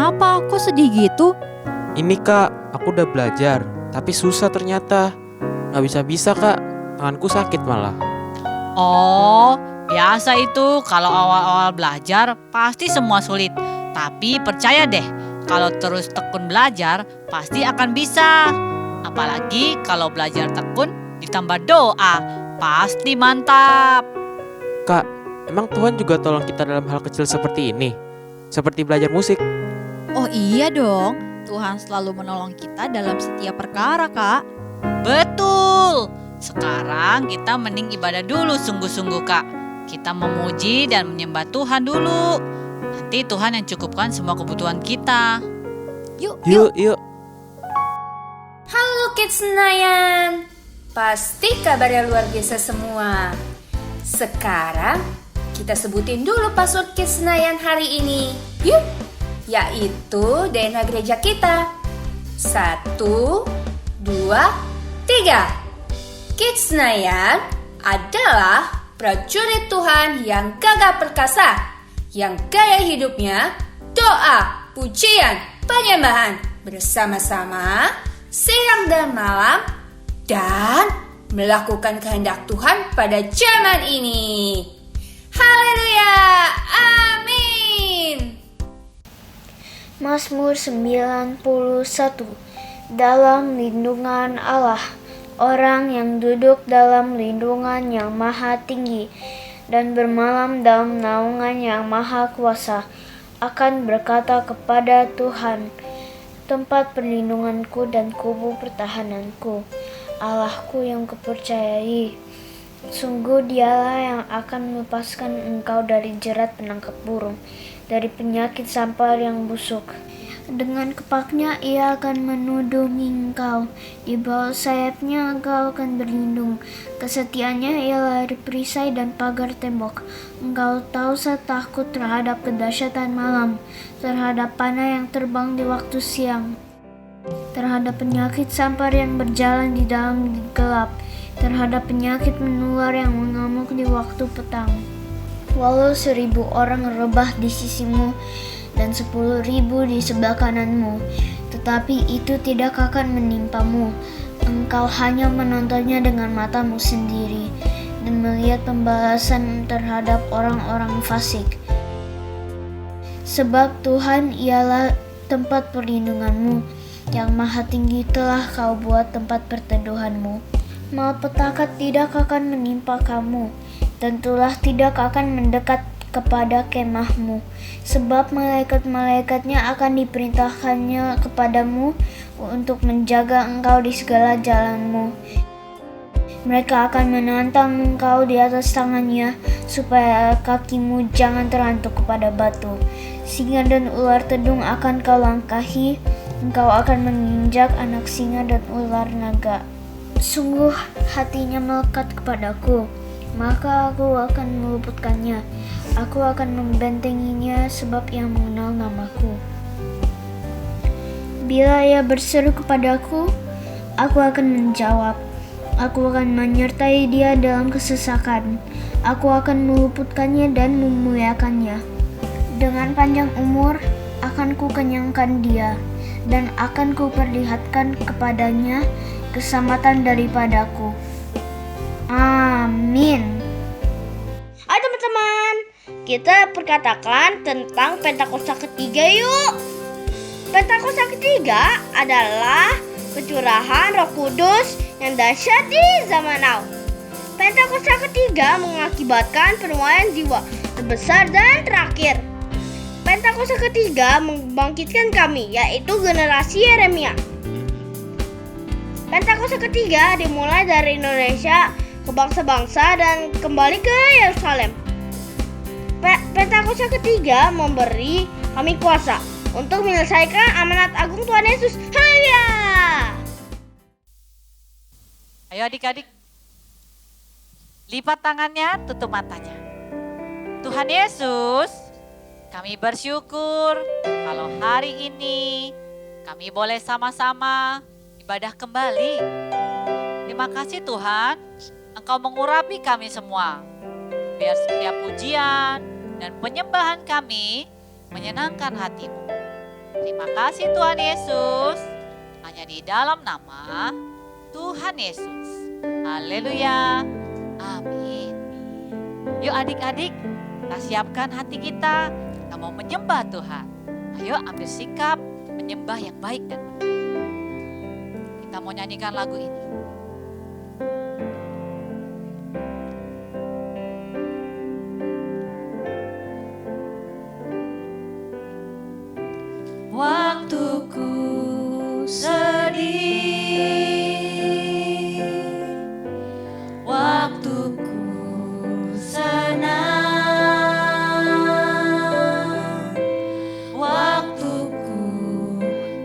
Kenapa kok sedih gitu? Ini kak, aku udah belajar, tapi susah ternyata. Gak bisa-bisa kak, tanganku sakit malah. Oh, biasa itu kalau awal-awal belajar pasti semua sulit. Tapi percaya deh, kalau terus tekun belajar pasti akan bisa. Apalagi kalau belajar tekun ditambah doa, pasti mantap. Kak, emang Tuhan juga tolong kita dalam hal kecil seperti ini? Seperti belajar musik? Oh iya dong, Tuhan selalu menolong kita dalam setiap perkara, Kak. Betul. Sekarang kita mending ibadah dulu sungguh-sungguh Kak. Kita memuji dan menyembah Tuhan dulu. Nanti Tuhan yang cukupkan semua kebutuhan kita. Yuk. Yuk. Halo Kids Senayan, pasti kabarnya luar biasa semua. Sekarang kita sebutin dulu password Kids Senayan hari ini. Yuk, yaitu DNA gereja kita. 1, 2, 3. Kids Senayan adalah prajurit Tuhan yang gagah perkasa, yang gaya hidupnya doa, pujian, penyembahan bersama-sama siang dan malam, dan melakukan kehendak Tuhan pada zaman ini. Haleluya, amin. Mazmur 91. Dalam lindungan Allah, orang yang duduk dalam lindungan yang maha tinggi dan bermalam dalam naungan yang maha kuasa akan berkata kepada Tuhan, tempat perlindunganku dan kubu pertahananku, Allahku yang kupercayai. Sungguh dialah yang akan melepaskan engkau dari jerat penangkap burung, dari penyakit sampar yang busuk. Dengan kepaknya ia akan menudungi engkau, di bawah sayapnya engkau akan berlindung. Kesetiaannya ialah perisai dan pagar tembok. Engkau tahu saya takut terhadap kedahsyatan malam, terhadap panah yang terbang di waktu siang, terhadap penyakit sampar yang berjalan di dalam gelap, terhadap penyakit menular yang mengamuk di waktu petang. Walau 1.000 orang rebah di sisimu dan 10.000 di sebelah kananmu, tetapi itu tidak akan menimpamu. Engkau hanya menontonnya dengan matamu sendiri dan melihat pembalasan terhadap orang-orang fasik. Sebab Tuhan ialah tempat perlindunganmu, yang maha tinggi telah kau buat tempat perteduhanmu. Malapetaka tidak akan menimpa kamu, dan tulah tidak akan mendekat kepada kemahmu, sebab malaikat-malaikatnya akan diperintahkannya kepadamu untuk menjaga engkau di segala jalanmu. Mereka akan menantang engkau di atas tangannya, supaya kakimu jangan terantuk kepada batu. Singa dan ular tedung akan kau langkahi, engkau akan menginjak anak singa dan ular naga. Sungguh hatinya melekat kepadaku, maka aku akan meluputkannya. Aku akan membentenginya sebab ia mengenal namaku. Bila ia berseru kepadaku, aku akan menjawab. Aku akan menyertai dia dalam kesesakan. Aku akan meluputkannya dan memuliakannya. Dengan panjang umur akan kukenyangkan dia, dan akan kuperlihatkan kepadanya keselamatan daripadaku. Amin. Hai teman-teman, kita perkatakan tentang Pentakosta ketiga yuk. Pentakosta ketiga adalah pencurahan Roh Kudus yang dahsyat di zaman now. Pentakosta ketiga mengakibatkan penuaian jiwa terbesar dan terakhir. Pentakosta ketiga membangkitkan kami, yaitu generasi Yeremia. Pentakosta ketiga dimulai dari Indonesia ke bangsa-bangsa dan kembali ke Yerusalem. Pentakosta ketiga memberi kami kuasa untuk menyelesaikan amanat agung Tuhan Yesus. Haleluya! Ayo adik-adik, lipat tangannya, tutup matanya. Tuhan Yesus, kami bersyukur kalau hari ini kami boleh sama-sama ibadah kembali. Terima kasih Tuhan, Engkau mengurapi kami semua. Biar setiap pujian dan penyembahan kami menyenangkan hati-Mu. Terima kasih Tuhan Yesus. Hanya di dalam nama Tuhan Yesus. Haleluya. Amin. Yuk adik-adik, kita siapkan hati kita. Kita mau menyembah Tuhan. Ayo ambil sikap menyembah yang baik dan benar. Kita mau nyanyikan lagu ini. Waktuku sedih, waktuku senang, waktuku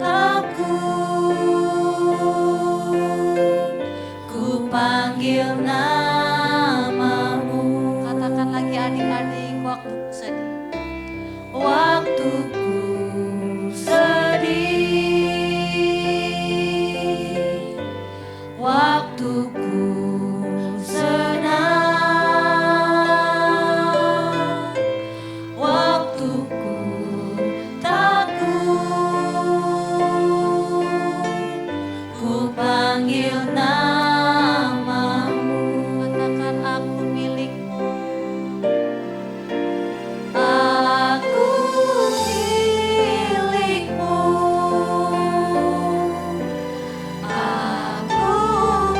takut, ku panggil namamu. Katakan lagi adik-adik, waktuku sedih, waktuku sedih, waktuku senang, waktuku takut, ku panggil namamu. Katakan aku milikmu, aku milikmu, aku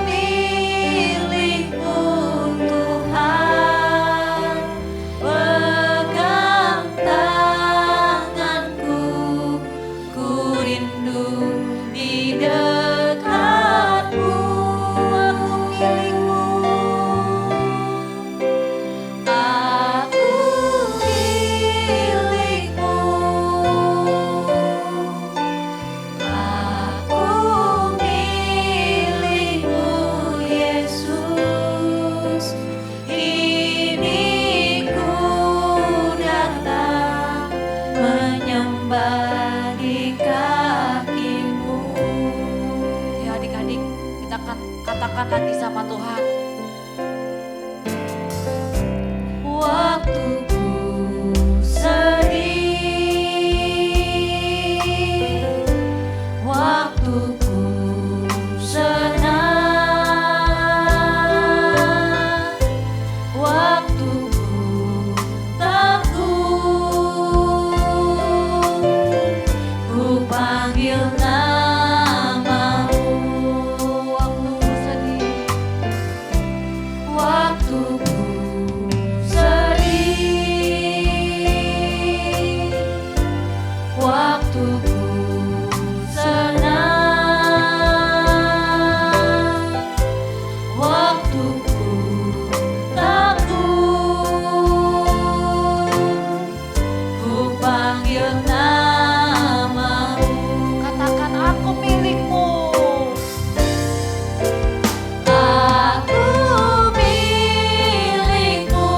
milikmu Tuhan. Pegang tanganku, ku rindu di dekatmu. Aku milikmu, aku milikmu, aku milikmu Yesus. Ini ku datang menyembah di kakimu. Ya adik-adik, kita akan katakan lagi sama Tuhan. Waktuku sedih, waktuku senang, waktuku takut, ku panggil namamu. Waktuku sedih, waktuku sedih, waktuku senang, waktuku takut, ku panggil namamu. Katakan aku milikmu, aku milikmu,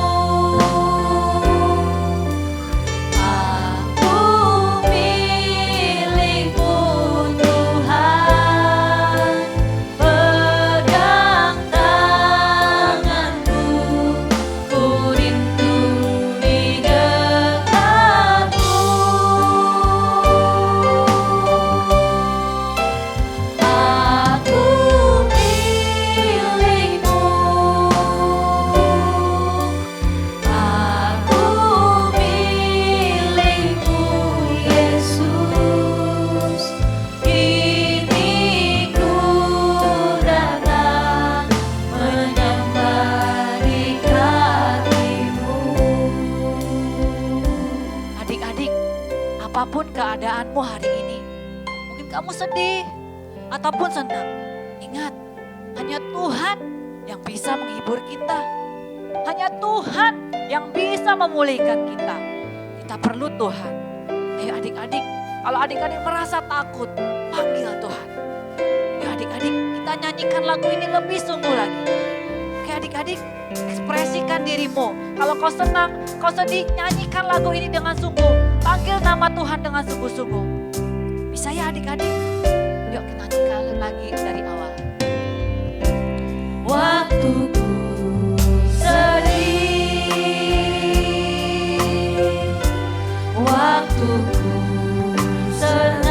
aku milikmu Tuhan. Pegang tanganku, ku rindu di dekatmu. Aku milikmu, aku milikmu Yesus. Ini ku datang menyembah di kakimu. Adik-adik, apapun keadaanmu hari ini, mungkin kamu sedih ataupun senang, ingat, hanya Tuhan yang bisa menghibur kita. Hanya Tuhan yang bisa memulihkan kita. Kita perlu Tuhan. Ayo adik-adik, kalau adik-adik merasa takut, panggil Tuhan. Ayo adik-adik, kita nyanyikan lagu ini lebih sungguh lagi. Oke adik-adik, ekspresikan dirimu. Kalau kau senang, kau sedih, nyanyikan lagu ini dengan sungguh. Panggil nama Tuhan dengan sungguh-sungguh. Bisa ya adik-adik? Yuk kita nyanyikan lagi dari awal. Waktuku sedih, waktuku senang.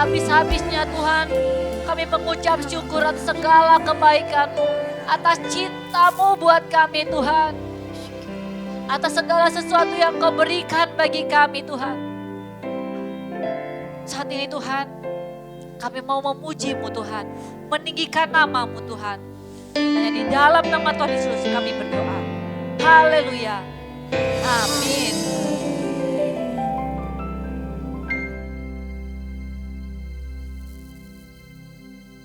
habis-habisnya Tuhan. Kami mengucap syukur atas segala kebaikan-Mu, atas cinta-Mu buat kami Tuhan. Atas segala sesuatu yang Kau berikan bagi kami Tuhan. Saat ini Tuhan, kami mau memuji-Mu Tuhan, meninggikan nama-Mu Tuhan. Hanya di dalam nama Tuhan Yesus kami berdoa. Haleluya. Amin.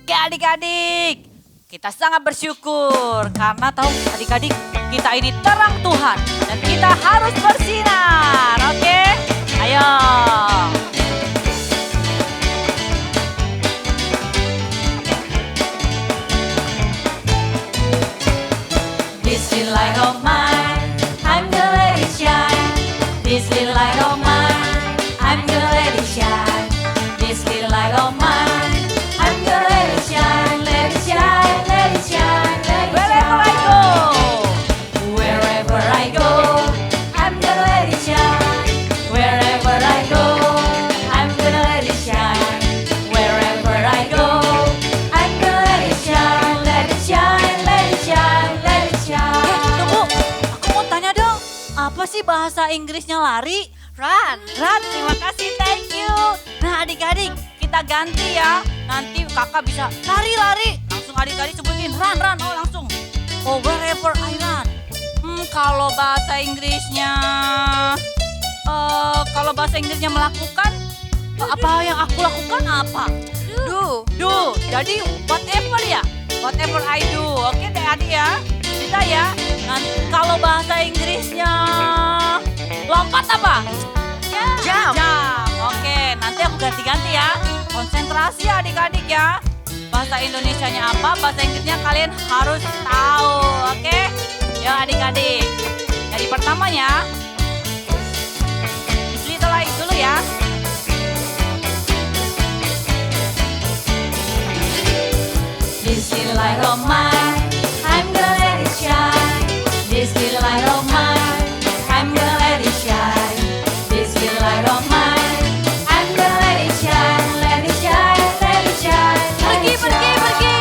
Oke adik-adik, kita sangat bersyukur karena tahu adik-adik kita ini terang Tuhan dan kita harus bersinar. Oke, ayo. This little light of mine, I'm gonna let it shine. This little light of mine, I'm gonna let it shine. This little light of mine, I'm gonna let it shine, let it shine, let it shine, let it shine. Wherever I go, I'm gonna let it shine. Wherever I go, I'm gonna let it shine. Wherever I go, I'm gonna let it shine, let it shine, let it shine, let it shine. Tunggu, aku mau tanya dong, apa sih bahasa Inggrisnya lari? Run. Run, terima kasih, thank you. Nah adik-adik, kita ganti ya. Nanti kakak bisa lari-lari. Langsung adik-adik sebutin run, run. Oh langsung. Oh wherever I run. Kalau bahasa Inggrisnya, melakukan, apa yang aku lakukan apa? Do. Jadi whatever ya. Whatever I do. Oke deh adik ya. Bisa ya. Nanti kalau bahasa Inggrisnya lompat apa? Jump. Oke, nanti aku ganti-ganti ya. Konsentrasi adik-adik ya. Bahasa Indonesianya apa, bahasa Inggrisnya kalian harus tahu. Oke? Yuk adik-adik. Jadi pertamanya, little light dulu ya. This little light of mine, I'm gonna let it shine. This little light of mine, I'm gonna let it shine. This little light of mine, I'm gonna let it shine, let it shine, let it shine. Pergi.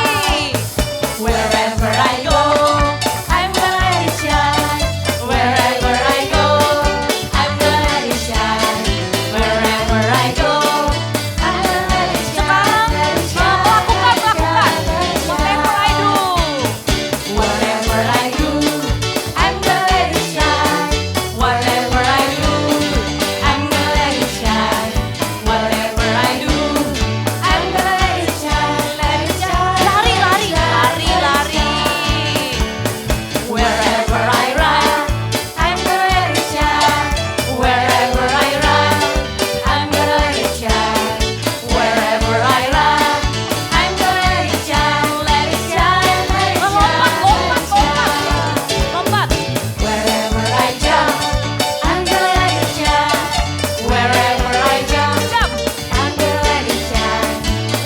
Wherever I go, I'm gonna let it shine. Wherever I go, I'm gonna let it shine. Wherever I go, I'm gonna let it shine. Sekarang melakukan. Whatever I do. Whatever I do, I'm gonna let it shine. Whatever I do, I'm gonna let it shine. Whatever I do, I'm gonna let it shine, let it shine. Lari. Wherever I run, I'm gonna let it shine. Wherever I run, I'm gonna let it shine. Wherever I run, I'm gonna let it shine, let it shine, let it shine. Lompat. Wherever I jump, I'm gonna let it shine. Wherever I jump, I'm gonna let it shine.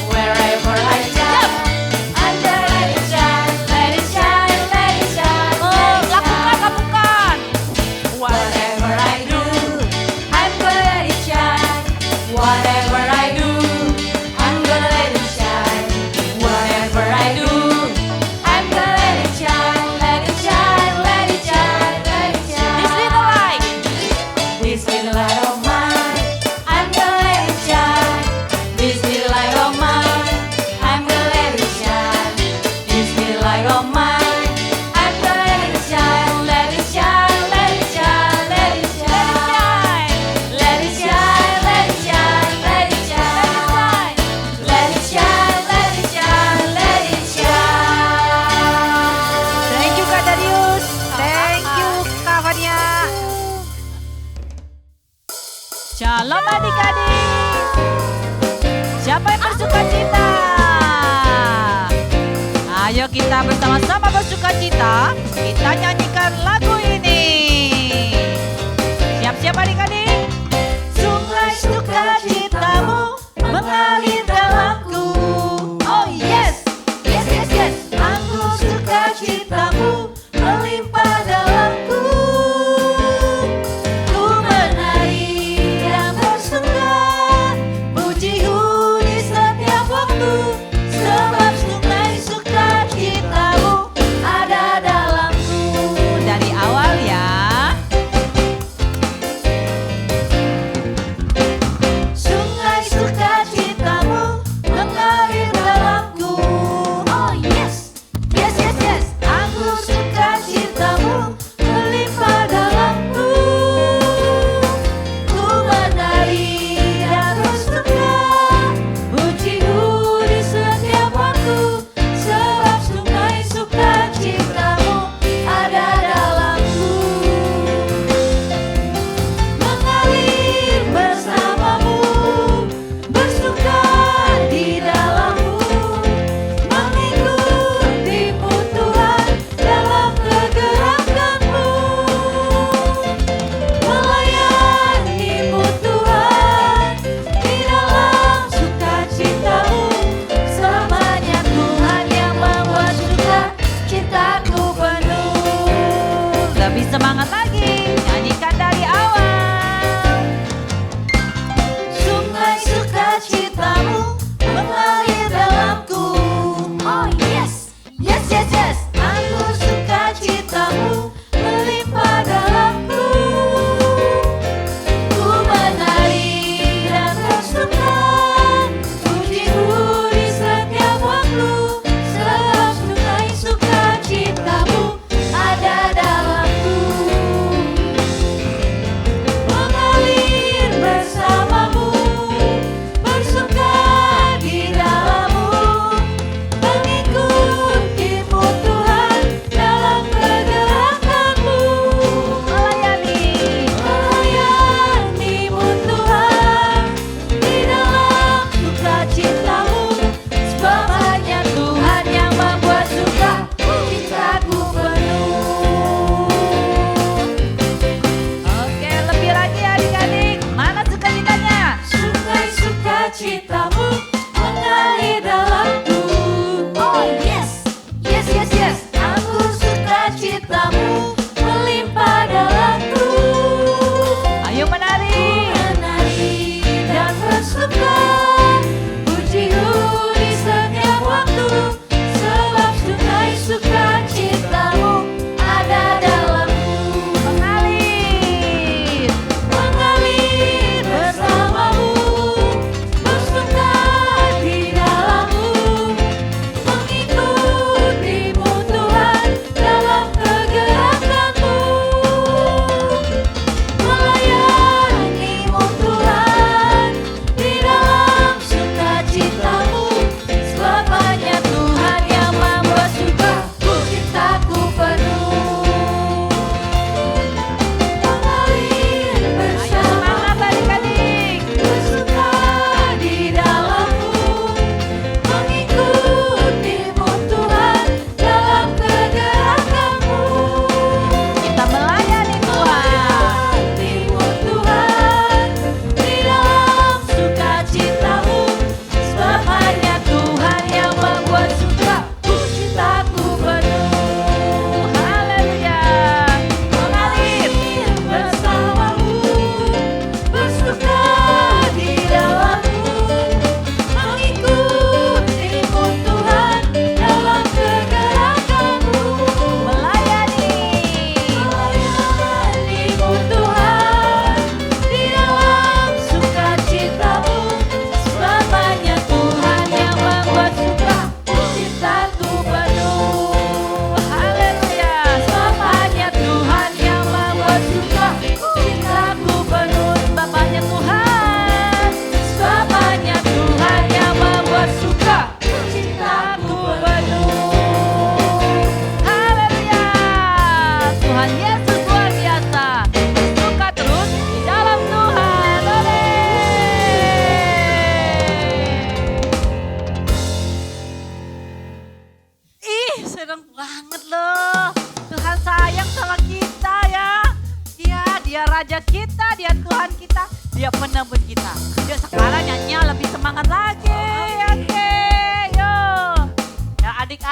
Wherever I jump, I'm gonna let it shine, let it shine, let it shine. Lakukan. Whatever I do, I'm gonna let it shine. Whatever I do, I'm gonna let it shine. Whatever I do, I'm gonna let it shine, let it shine, let it shine, let it shine. This little light of mine, I'm gonna let it shine. This little light of mine, I'm gonna let it shine. This little light of mine, I'm gonna let it shine, let it shine, let it shine, let it shine. Let it shine, let it shine, let it shine. Let it shine, let it shine, let it shine. Thank you Kak Darius. Thank you Kak Fania. Shalom adik-adik. Siapa yang bersuka cita? Ayo kita bersama-sama bersuka cita. Kita nyanyikan lagu ini. Siap-siap adik-adik. Sungai sukacitamu mengalir dalamku. Oh yes. Anggur sukacitamu melimpah dalamku. Ku menari dan bersuka, puji huni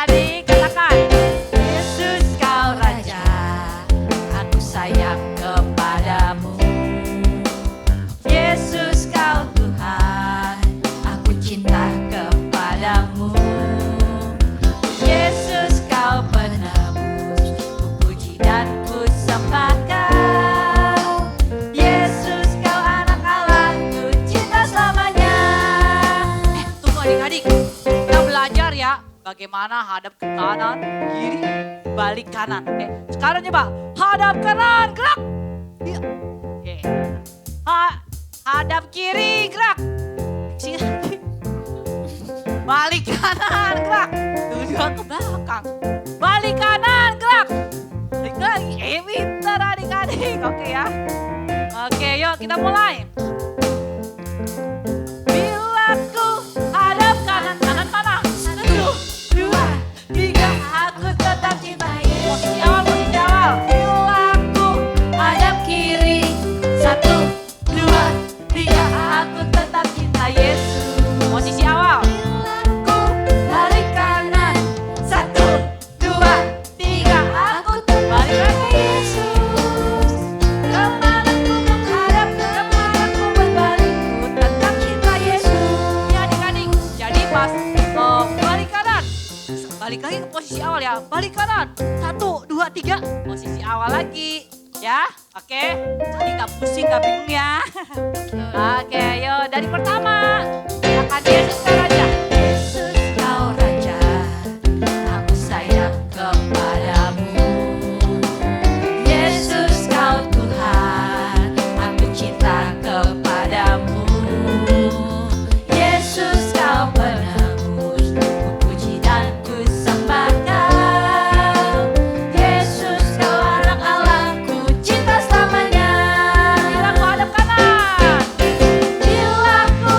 adik-adik katakan, Yesus kau Raja, aku sayang kepadamu. Yesus kau Tuhan, aku cinta kepadamu. Yesus kau penebus, ku puji dan ku sembah kau. Yesus kau anak Allah, ku cinta selamanya. Tunggu adik-adik, kita belajar ya bagaimana hadap ke kanan, kiri, balik kanan. Sekarang coba hadap kanan, gerak. Iya. Oke. Hadap kiri, gerak. Sini lagi. Balik kanan, gerak. Tujuan ke belakang. Balik kanan, gerak. Balik lagi. Pintar adik-adik. Oke ya. Oke, yuk kita mulai. Bila ku hadap kanan, kanan mana? 1, 2, 3, aku tetap cinta Yesus. Posisi awal, posisi awal. Bila ku hadap kiri, 1, 2, 3, aku tetap cinta Yesus. Posisi awal. Ku balik kanan, 1, 2, 3, aku balik lagi Yesus. Kemana ku menghadap, kemana ku berbalik, ku tetap cinta Yesus. Ya adik-adik, jadi pas balik kanan, balik lagi ke posisi awal ya. Balik kanan, 1, 2, 3, posisi awal lagi. Ya, oke. Jadi gak pusing, gak bingung ya. Oke, yuk dari pertama. Silakan Yesus kau Raja. Yesus kau Raja, aku sayang kepadamu. Yesus kau Tuhan, aku cinta kepadamu. Yesus kau penebus, ku puji dan ku sembah kau. Yesus kau anak Allah, ku cinta selamanya. Bila ku hadap kanan, bila ku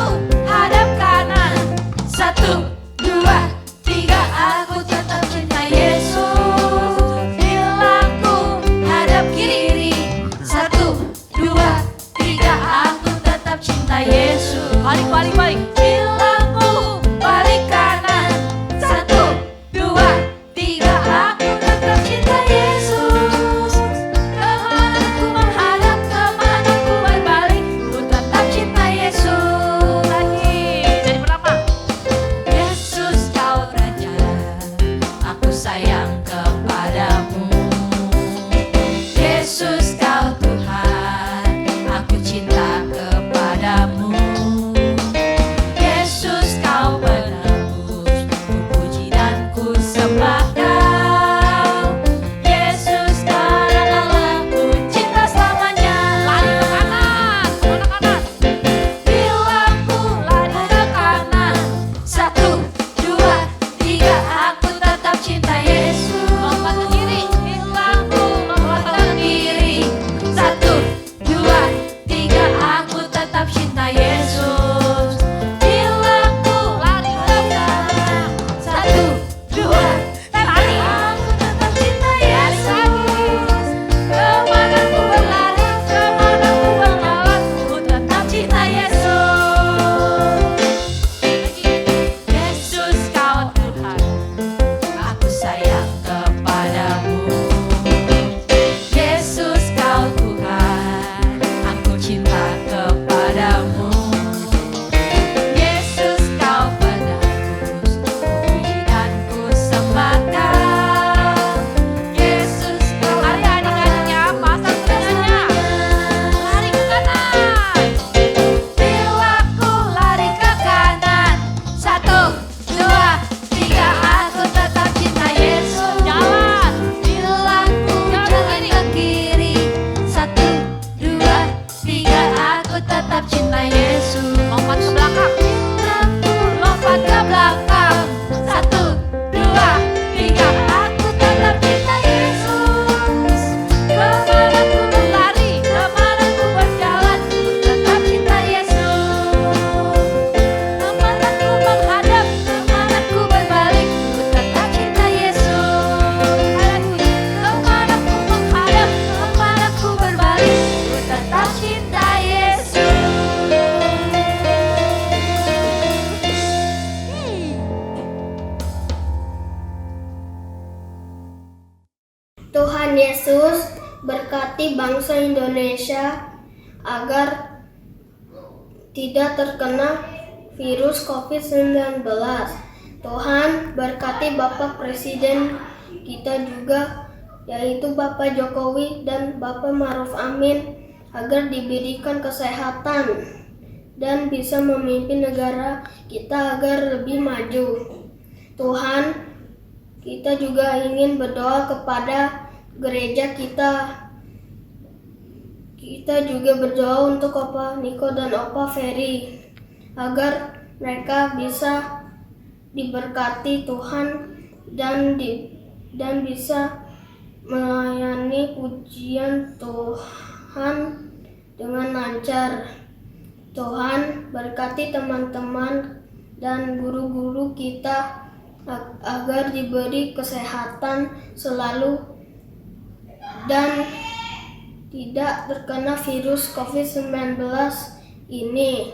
Yesus berkati bangsa Indonesia agar tidak terkena virus COVID-19. Tuhan berkati Bapak Presiden kita juga, yaitu Bapak Jokowi dan Bapak Maruf Amin, agar diberikan kesehatan dan bisa memimpin negara kita agar lebih maju. Tuhan, kita juga ingin berdoa kepada gereja kita. Kita juga berdoa untuk Opa Niko dan Opa Ferry agar mereka bisa diberkati Tuhan dan bisa melayani pujian Tuhan dengan lancar. Tuhan berkati teman-teman dan guru-guru kita agar diberi kesehatan selalu dan tidak terkena virus COVID-19 ini.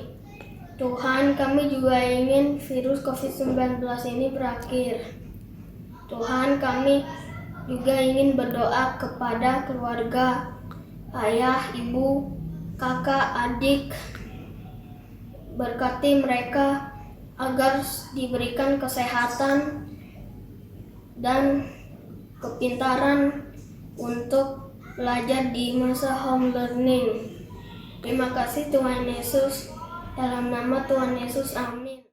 Tuhan, kami juga ingin virus COVID-19 ini berakhir. Tuhan, kami juga ingin berdoa kepada keluarga, ayah, ibu, kakak, adik. Berkati mereka agar diberikan kesehatan dan kepintaran untuk belajar di masa home learning. Terima kasih Tuhan Yesus. Dalam nama Tuhan Yesus, amin.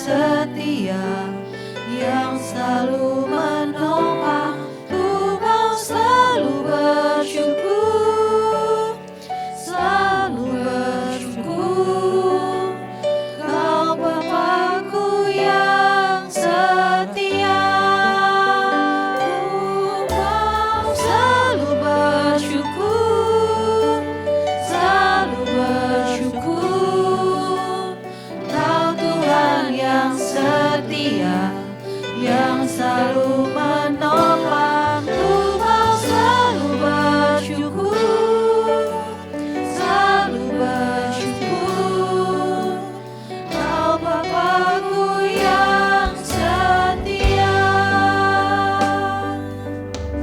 Setia yang selalu menopang, ku mau selalu bersyukur, selalu bersyukur. Kau Bapakku yang setia, ku mau selalu bersyukur, selalu bersyukur. Kau Tuhan yang setia, yang selalu menopang, ku mau selalu bersyukur, selalu bersyukur. Kau Bapakku yang setia.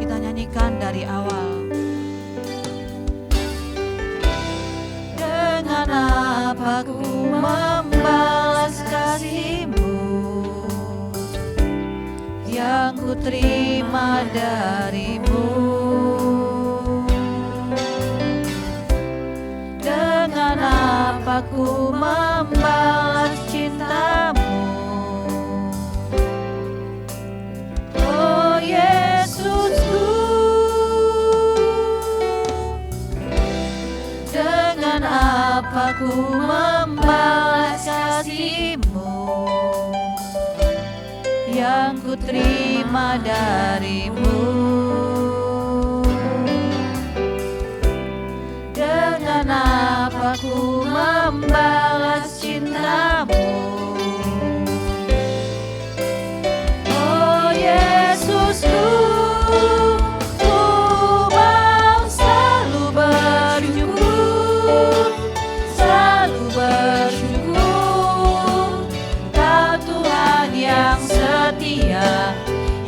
Kita nyanyikan dari awal. Dengan apa ku membalas kasih-Mu yang ku terima dari-Mu? Dengan apa ku membalas cinta-Mu? Oh Yesusku, dengan apa ku membalas kasih-Mu yang ku terima dari-Mu? Dengan apa ku membalas cinta-Mu? Oh Yesusku, ku mau selalu bersyukur, selalu bersyukur. Kau Tuhan yang setia,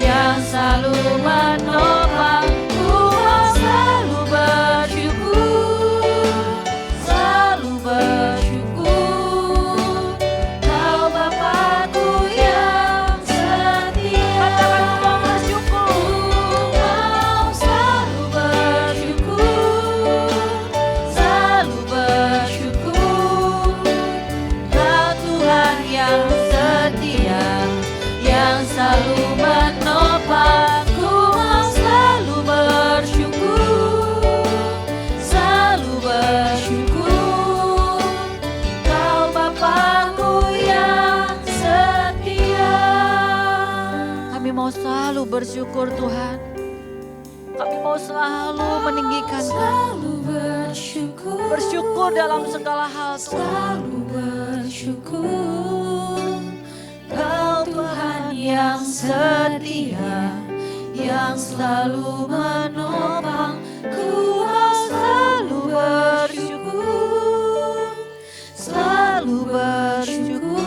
yang selalu menopang, ku mau selalu bersyukur, selalu bersyukur. Kau Bapakku yang setia, katakan bersyukur. Mau selalu bersyukur, selalu bersyukur. Kau Tuhan yang setia, yang selalu menopang, ku mau selalu bersyukur, selalu bersyukur. Kau Bapakku yang setia. Kami mau selalu bersyukur Tuhan. Kami mau selalu meninggikan Kau. bersyukur, Bersyukur dalam segala hal Tuhan. selalu bersyukur. Kau Tuhan yang setia, yang selalu menopang. Ku mau selalu bersyukur, selalu bersyukur.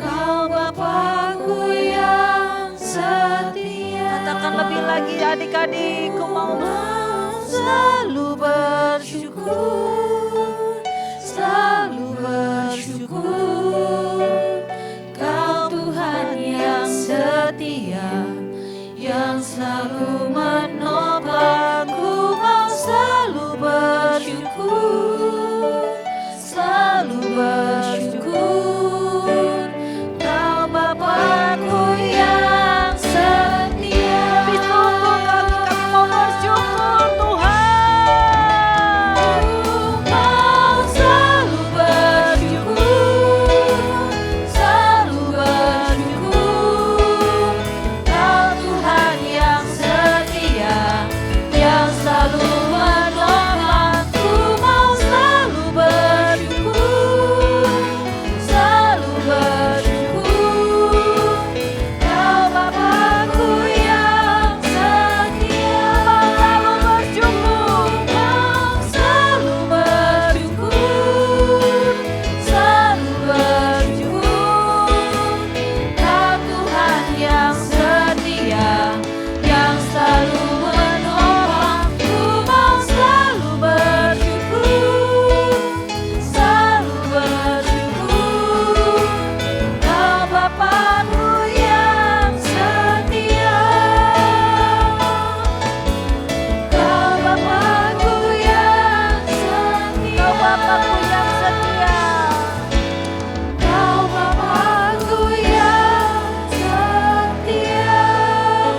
Kau Bapakku yang setia. Katakan lebih lagi adik-adik, ku mau Selalu bersyukur, selalu bersyukur. Kau Tuhan yang setia, yang selalu menopang. Ku mau selalu bersyukur, selalu bersyukur. Kau Bapakku yang setia. dituntun kami mau bersyukur Tuhan. Mau selalu bersyukur, selalu bersyukur. Kau Tuhan yang setia, yang selalu menolong. Ku mau selalu bersyukur, selalu bersyukur. Kau Bapakku yang setia, selalu bersyukur, selalu bersyukur, selalu bersyukur. Kau Tuhan yang setia, yang selalu menolong. Ku mau selalu bersyukur, selalu bersyukur. Kau Bapakku yang setia, Kau Bapakku yang setia, Kau Bapakku yang setia.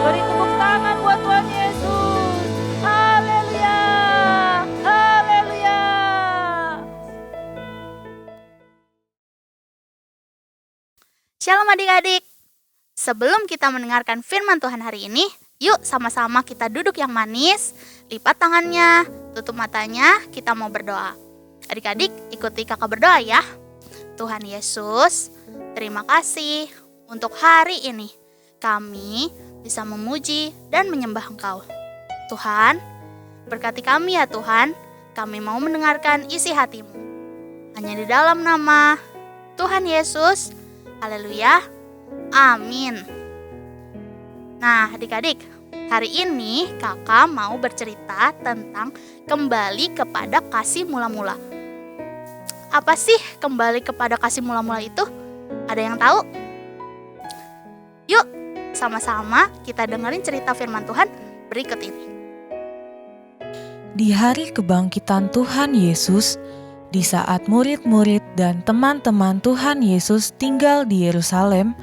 Beri tepuk tangan buat Tuhan Yesus. Haleluya. Haleluya. Shalom adik-adik. Sebelum kita mendengarkan firman Tuhan hari ini, yuk sama-sama kita duduk yang manis, lipat tangannya, tutup matanya, kita mau berdoa. Adik-adik ikuti kakak berdoa ya. Tuhan Yesus, terima kasih untuk hari ini. Kami bisa memuji dan menyembah Engkau. Tuhan, berkati kami ya Tuhan, kami mau mendengarkan isi hati-Mu. Hanya di dalam nama Tuhan Yesus. Haleluya. Amin. Nah, adik-adik, hari ini kakak mau bercerita tentang kembali kepada kasih mula-mula. Apa sih kembali kepada kasih mula-mula itu? Ada yang tahu? Yuk, sama-sama kita dengerin cerita firman Tuhan berikut ini. Di hari kebangkitan Tuhan Yesus, di saat murid-murid dan teman-teman Tuhan Yesus tinggal di Yerusalem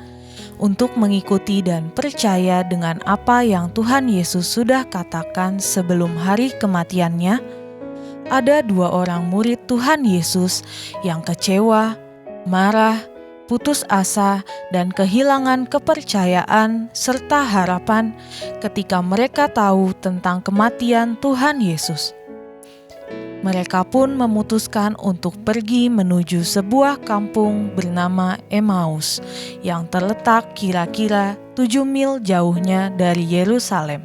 untuk mengikuti dan percaya dengan apa yang Tuhan Yesus sudah katakan sebelum hari kematiannya, ada 2 orang murid Tuhan Yesus yang kecewa, marah, putus asa, dan kehilangan kepercayaan serta harapan ketika mereka tahu tentang kematian Tuhan Yesus. Mereka pun memutuskan untuk pergi menuju sebuah kampung bernama Emmaus yang terletak kira-kira 7 mil jauhnya dari Yerusalem.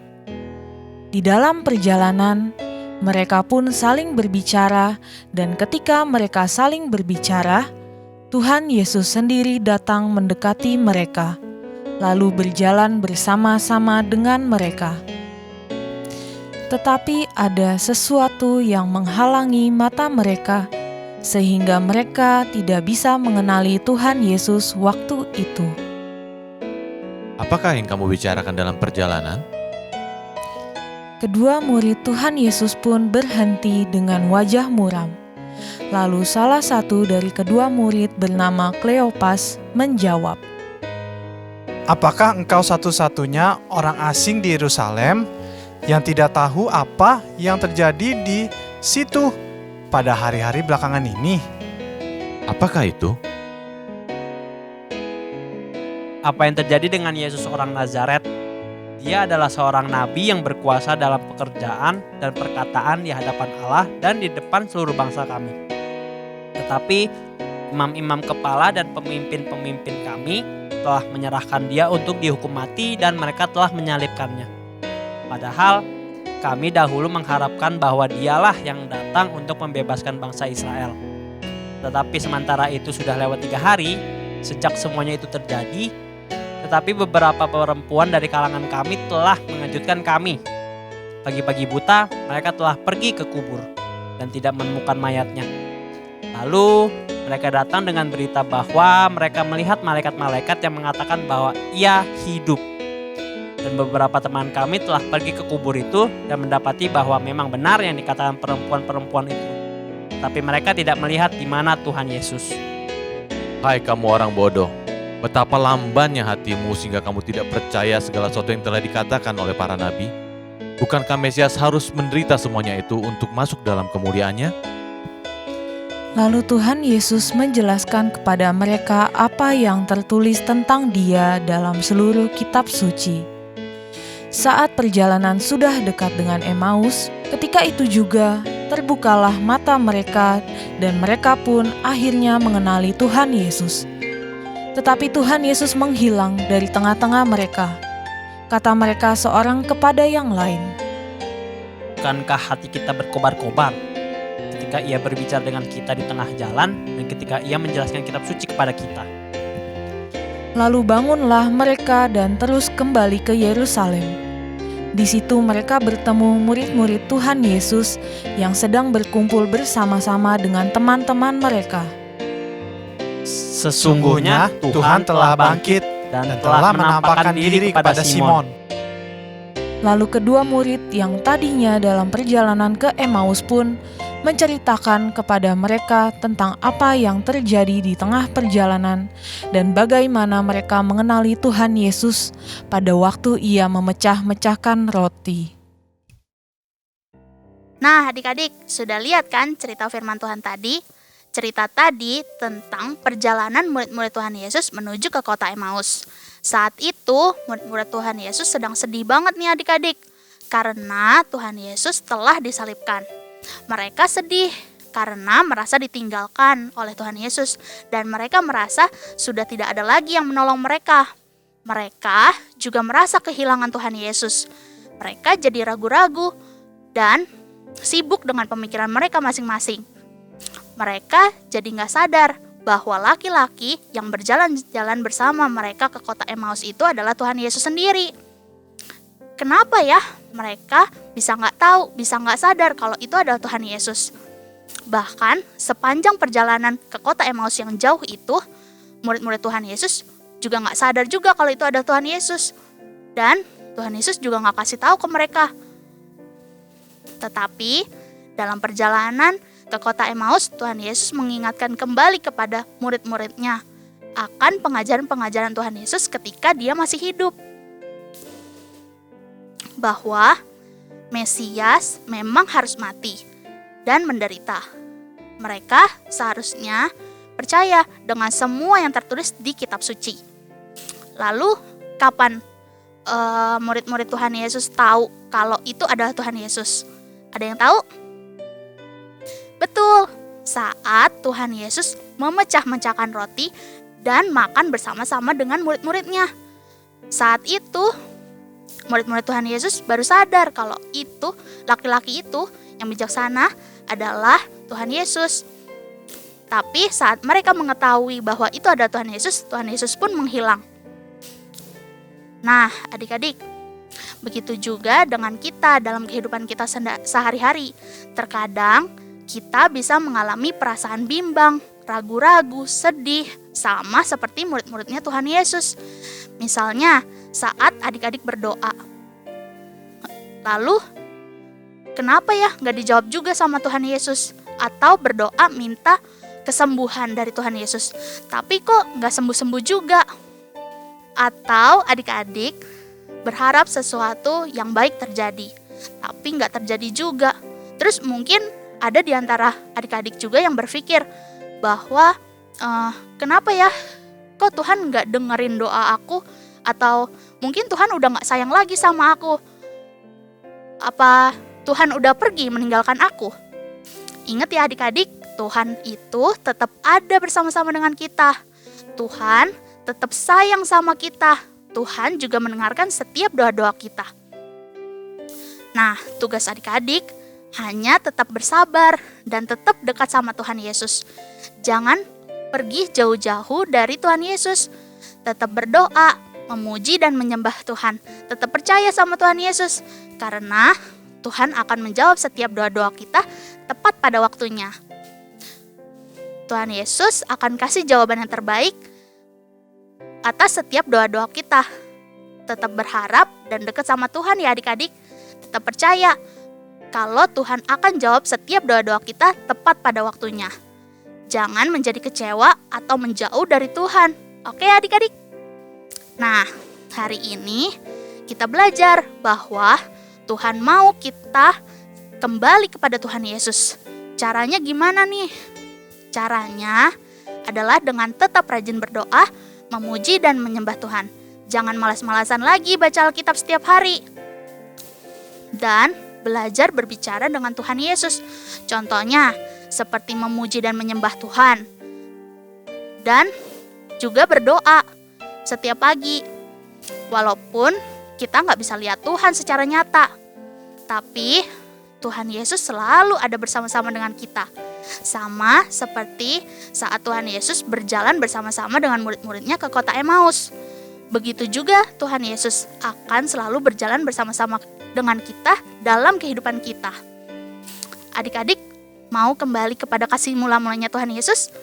Di dalam perjalanan, mereka pun saling berbicara, dan ketika mereka saling berbicara, Tuhan Yesus sendiri datang mendekati mereka, lalu berjalan bersama-sama dengan mereka. Tetapi ada sesuatu yang menghalangi mata mereka, sehingga mereka tidak bisa mengenali Tuhan Yesus waktu itu. Apakah yang kamu bicarakan dalam perjalanan? Kedua murid Tuhan Yesus pun berhenti dengan wajah muram. Lalu salah satu dari kedua murid bernama Kleopas menjawab, "Apakah engkau satu-satunya orang asing di Yerusalem yang tidak tahu apa yang terjadi di situ pada hari-hari belakangan ini?" Apakah itu? Apa yang terjadi dengan Yesus orang Nazaret? Dia adalah seorang nabi yang berkuasa dalam pekerjaan dan perkataan di hadapan Allah dan di depan seluruh bangsa kami. Tetapi imam-imam kepala dan pemimpin-pemimpin kami telah menyerahkan dia untuk dihukum mati dan mereka telah menyalibkannya. Padahal kami dahulu mengharapkan bahwa dialah yang datang untuk membebaskan bangsa Israel. Tetapi sementara itu sudah lewat 3 hari sejak semuanya itu terjadi. Tetapi beberapa perempuan dari kalangan kami telah mengejutkan kami. Pagi-pagi buta mereka telah pergi ke kubur dan tidak menemukan mayatnya. Lalu mereka datang dengan berita bahwa mereka melihat malaikat-malaikat yang mengatakan bahwa ia hidup. Dan beberapa teman kami telah pergi ke kubur itu dan mendapati bahwa memang benar yang dikatakan perempuan-perempuan itu. Tapi mereka tidak melihat di mana Tuhan Yesus. Hai kamu orang bodoh, betapa lambannya hatimu sehingga kamu tidak percaya segala sesuatu yang telah dikatakan oleh para nabi. Bukankah Mesias harus menderita semuanya itu untuk masuk dalam kemuliaannya? Lalu Tuhan Yesus menjelaskan kepada mereka apa yang tertulis tentang Dia dalam seluruh kitab suci. Saat perjalanan sudah dekat dengan Emmaus, ketika itu juga terbukalah mata mereka dan mereka pun akhirnya mengenali Tuhan Yesus. Tetapi Tuhan Yesus menghilang dari tengah-tengah mereka. Kata mereka seorang kepada yang lain, Bukankah hati kita berkobar-kobar ketika ia berbicara dengan kita di tengah jalan dan ketika ia menjelaskan kitab suci kepada kita? Lalu bangunlah mereka dan terus kembali ke Yerusalem. Di situ mereka bertemu murid-murid Tuhan Yesus yang sedang berkumpul bersama-sama dengan teman-teman mereka. Sesungguhnya Tuhan telah bangkit dan telah menampakkan diri kepada Simon. Lalu kedua murid yang tadinya dalam perjalanan ke Emmaus pun menceritakan kepada mereka tentang apa yang terjadi di tengah perjalanan dan bagaimana mereka mengenali Tuhan Yesus pada waktu ia memecah-mecahkan roti. Nah, adik-adik, sudah lihat kan cerita firman Tuhan tadi? Cerita tadi tentang perjalanan murid-murid Tuhan Yesus menuju ke kota Emmaus. Saat itu, murid-murid Tuhan Yesus sedang sedih banget nih adik-adik, karena Tuhan Yesus telah disalibkan. Mereka sedih karena merasa ditinggalkan oleh Tuhan Yesus dan mereka merasa sudah tidak ada lagi yang menolong mereka. Mereka juga merasa kehilangan Tuhan Yesus. Mereka jadi ragu-ragu dan sibuk dengan pemikiran mereka masing-masing. Mereka jadi gak sadar bahwa laki-laki yang berjalan-jalan bersama mereka ke kota Emmaus itu adalah Tuhan Yesus sendiri. Kenapa ya mereka bisa gak tahu, bisa gak sadar kalau itu adalah Tuhan Yesus? Bahkan sepanjang perjalanan ke kota Emmaus yang jauh itu, murid-murid Tuhan Yesus juga gak sadar juga kalau itu adalah Tuhan Yesus. Dan Tuhan Yesus juga gak kasih tahu ke mereka. Tetapi dalam perjalanan ke kota Emmaus, Tuhan Yesus mengingatkan kembali kepada murid-muridnya akan pengajaran-pengajaran Tuhan Yesus ketika dia masih hidup. Bahwa Mesias memang harus mati dan menderita. Mereka seharusnya percaya dengan semua yang tertulis di kitab suci. Lalu kapan murid-murid Tuhan Yesus tahu kalau itu adalah Tuhan Yesus? Ada yang tahu? Betul, saat Tuhan Yesus memecah-mecahkan roti dan makan bersama-sama dengan murid-muridnya. Saat itu murid-murid Tuhan Yesus baru sadar kalau itu, laki-laki itu yang bijaksana adalah Tuhan Yesus. Tapi saat mereka mengetahui bahwa itu adalah Tuhan Yesus pun menghilang. Nah, adik-adik, begitu juga dengan kita dalam kehidupan kita sehari-hari. Terkadang kita bisa mengalami perasaan bimbang, ragu-ragu, sedih, sama seperti murid-muridnya Tuhan Yesus. Misalnya, saat adik-adik berdoa, lalu kenapa ya gak dijawab juga sama Tuhan Yesus? Atau berdoa minta kesembuhan dari Tuhan Yesus, tapi kok gak sembuh-sembuh juga? Atau adik-adik berharap sesuatu yang baik terjadi, tapi gak terjadi juga. Terus mungkin ada di antara adik-adik juga yang berpikir bahwa kenapa ya kok Tuhan gak dengerin doa aku, Atau mungkin Tuhan udah gak sayang lagi sama aku. Apa Tuhan udah pergi meninggalkan aku? Ingat ya adik-adik, Tuhan itu tetap ada bersama-sama dengan kita. Tuhan tetap sayang sama kita. Tuhan juga mendengarkan setiap doa-doa kita. Nah, tugas adik-adik hanya tetap bersabar dan tetap dekat sama Tuhan Yesus. Jangan pergi jauh-jauh dari Tuhan Yesus. Tetap berdoa, memuji dan menyembah Tuhan. Tetap percaya sama Tuhan Yesus. Karena Tuhan akan menjawab setiap doa-doa kita tepat pada waktunya. Tuhan Yesus akan kasih jawaban yang terbaik atas setiap doa-doa kita. Tetap berharap dan dekat sama Tuhan ya adik-adik. Tetap percaya kalau Tuhan akan jawab setiap doa-doa kita tepat pada waktunya. Jangan menjadi kecewa atau menjauh dari Tuhan. Oke adik-adik? Nah, hari ini kita belajar bahwa Tuhan mau kita kembali kepada Tuhan Yesus. Caranya gimana nih? Caranya adalah dengan tetap rajin berdoa, memuji dan menyembah Tuhan. Jangan malas-malasan lagi baca Alkitab setiap hari. Dan belajar berbicara dengan Tuhan Yesus. Contohnya, seperti memuji dan menyembah Tuhan. Dan juga berdoa setiap pagi. Walaupun kita nggak bisa lihat Tuhan secara nyata. Tapi Tuhan Yesus selalu ada bersama-sama dengan kita. Sama seperti saat Tuhan Yesus berjalan bersama-sama dengan murid-muridnya ke kota Emmaus. Begitu juga Tuhan Yesus akan selalu berjalan bersama-sama dengan kita dalam kehidupan kita. Adik-adik mau kembali kepada kasih mula-mulanya Tuhan Yesus?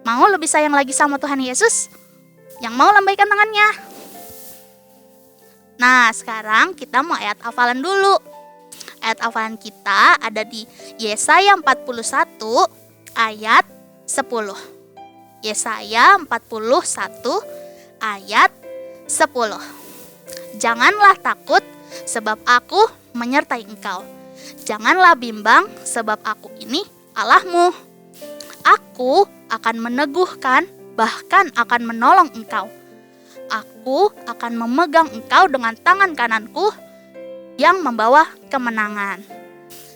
Mau lebih sayang lagi sama Tuhan Yesus? Yang mau lambaikan tangannya. Nah, sekarang kita mau ayat hafalan dulu. Ayat hafalan kita ada di Yesaya 41 ayat 10. Yesaya 41 ayat 10. Janganlah takut sebab aku menyertai engkau. Janganlah bimbang sebab aku ini Allahmu. Aku akan meneguhkan, bahkan akan menolong engkau. Aku akan memegang engkau dengan tangan kananku yang membawa kemenangan.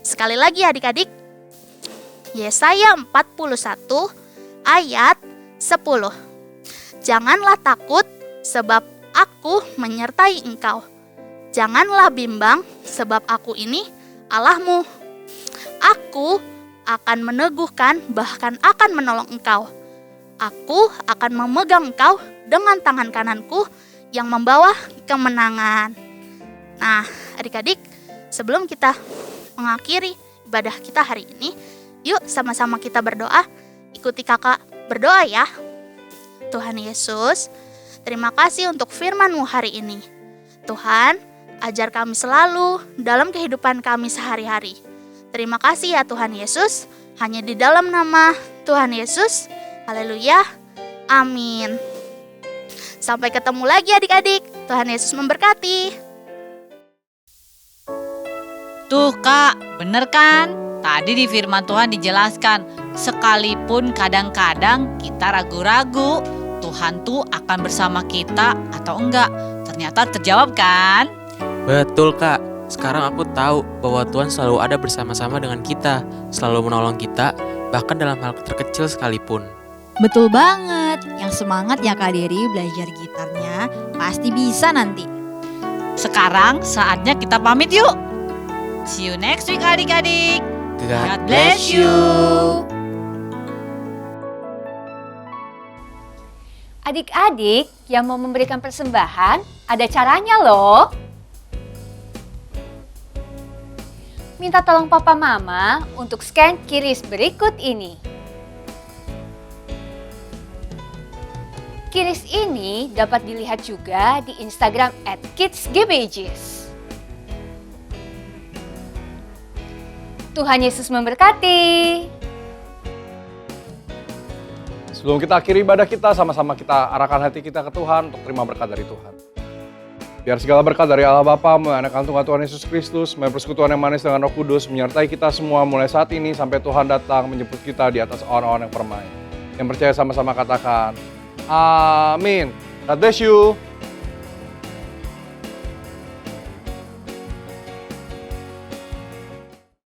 Sekali lagi adik-adik, Yesaya 41 ayat 10. Janganlah takut sebab aku menyertai engkau. Janganlah bimbang sebab aku ini Allahmu. Aku akan meneguhkan, bahkan akan menolong engkau. Aku akan memegang engkau dengan tangan kananku yang membawa kemenangan. Nah, adik-adik, sebelum kita mengakhiri ibadah kita hari ini, yuk sama-sama kita berdoa. Ikuti kakak berdoa ya. Tuhan Yesus, terima kasih untuk firman-Mu hari ini. Tuhan, ajar kami selalu dalam kehidupan kami sehari-hari. Terima kasih ya Tuhan Yesus, hanya di dalam nama Tuhan Yesus. Haleluya. Amin. Sampai ketemu lagi adik-adik. Tuhan Yesus memberkati. Tuh kak, bener kan? Tadi di firman Tuhan dijelaskan, sekalipun kadang-kadang kita ragu-ragu, Tuhan tuh akan bersama kita atau enggak. Ternyata terjawab kan? Betul kak, sekarang aku tahu bahwa Tuhan selalu ada bersama-sama dengan kita, selalu menolong kita, bahkan dalam hal terkecil sekalipun. Betul banget, yang semangat ya Kak Dery belajar gitarnya, pasti bisa nanti. Sekarang saatnya kita pamit yuk. See you next week adik-adik. God bless you. Adik-adik yang mau memberikan persembahan, ada caranya loh. Minta tolong papa mama untuk scan QRIS berikut ini. QRIS ini dapat dilihat juga di Instagram @kidsgbjs. Tuhan Yesus memberkati. Sebelum kita akhiri ibadah kita, sama-sama kita arahkan hati kita ke Tuhan untuk terima berkat dari Tuhan. Biar segala berkat dari Allah Bapa, anak kandung Tuhan Yesus Kristus, persekutuan yang manis dengan Roh Kudus, menyertai kita semua mulai saat ini sampai Tuhan datang menjemput kita di atas awan-awan yang permai. Yang percaya sama-sama katakan, Amin. God bless you.